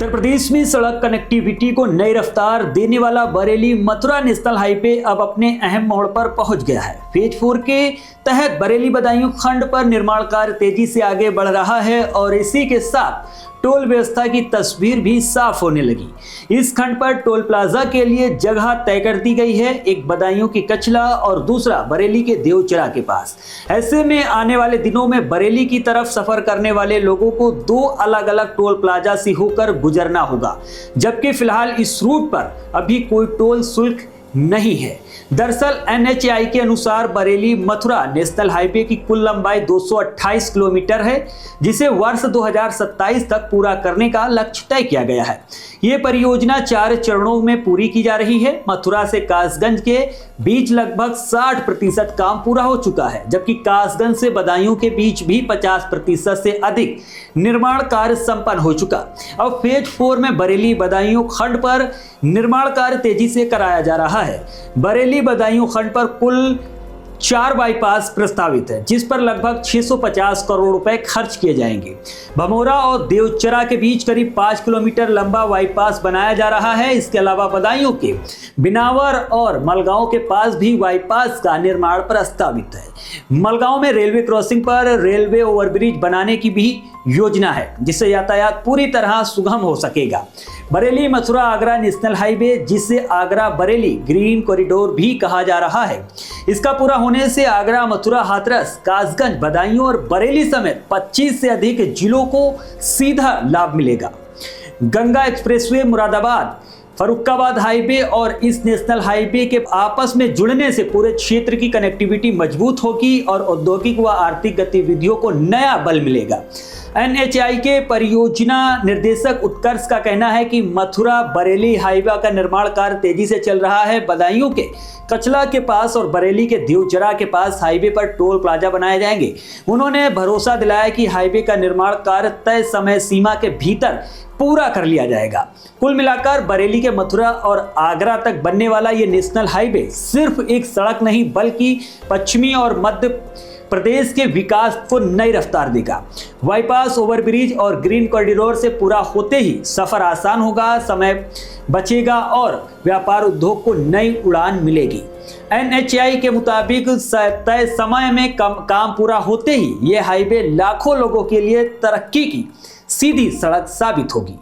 उत्तर प्रदेश में सड़क कनेक्टिविटी को नई रफ्तार देने वाला बरेली मथुरा नेशनल हाईवे अब अपने अहम मोड़ पर पहुंच गया है। फेज 4 के तहत बरेली बदायूं खंड पर निर्माण कार्य तेजी से आगे बढ़ रहा है और इसी के साथ टोल व्यवस्था की तस्वीर भी साफ होने लगी। इस खंड पर टोल प्लाजा के लिए जगह तय कर दी गई है, एक बदायूं की कचला और दूसरा बरेली के देवचरा के पास। ऐसे में आने वाले दिनों में बरेली की तरफ सफर करने वाले लोगों को दो अलग अलग टोल प्लाजा से होकर गुजरना होगा, जबकि फिलहाल इस रूट पर अभी कोई टोल शुल्क नहीं है। दरअसल NHAI के अनुसार बरेली मथुरा नेशनल हाईवे की कुल लंबाई 228 किलोमीटर है, जिसे वर्ष 2027 तक पूरा करने का लक्ष्य तय किया गया है। ये परियोजना 4 चरणों में पूरी की जा रही है। मथुरा से कासगंज के बीच लगभग 60% काम पूरा हो चुका है, जबकि कासगंज से बदायूं के बीच भी 50% से अधिक निर्माण कार्य संपन्न हो चुका। अब फेज 4 में बरेली बदायूं खंड पर निर्माण कार्य तेजी से कराया जा रहा है। बरेली बदायूं खंड पर कुल 4 बाईपास प्रस्तावित है, जिस पर लगभग 650 करोड़ रुपए खर्च किए जाएंगे। भमोरा और देवचरा के बीच करीब 5 किलोमीटर लंबा बाईपास बनाया जा रहा है। इसके अलावा बदायूं के बिनावर और मलगांव के पास भी बाईपास का निर्माण प्रस्तावित है। मलगांव में रेलवे क्रॉसिंग पर रेलवे ओवरब्रिज बनाने की भी योजना है, जिससे यातायात पूरी तरह सुगम हो सकेगा। बरेली मथुरा आगरा नेशनल हाईवे, जिसे आगरा बरेली ग्रीन कॉरिडोर भी कहा जा रहा है, इसका पूरा होने से आगरा मथुरा हाथरस कासगंज बदायूं और बरेली समेत 25 से अधिक जिलों को सीधा लाभ मिलेगा। गंगा एक्सप्रेसवे मुरादाबाद फरुखाबाद हाईवे और इस नेशनल हाईवे के आपस में जुड़ने से पूरे क्षेत्र की कनेक्टिविटी मजबूत होगी और औद्योगिक व आर्थिक गतिविधियों को नया बल मिलेगा। NHAI के परियोजना निर्देशक उत्कर्ष का कहना है कि मथुरा बरेली हाईवे का निर्माण कार्य तेजी से चल रहा है। बदायूं के कचला के पास और बरेली के देवचरा के पास हाईवे पर टोल प्लाजा बनाए जाएंगे। उन्होंने भरोसा दिलाया कि हाईवे का निर्माण कार्य तय समय सीमा के भीतर पूरा कर लिया जाएगा। कुल मिलाकर बरेली के मथुरा और आगरा तक बनने वाला ये नेशनल हाईवे सिर्फ एक सड़क नहीं, बल्कि पश्चिमी और मध्य प्रदेश के विकास को नई रफ्तार देगा। बाईपास, ओवरब्रिज और ग्रीन कॉरिडोर से पूरा होते ही सफर आसान होगा, समय बचेगा और व्यापार उद्योग को नई उड़ान मिलेगी। NHAI के मुताबिक तय समय में काम पूरा होते ही ये हाईवे लाखों लोगों के लिए तरक्की की सीधी सड़क साबित होगी।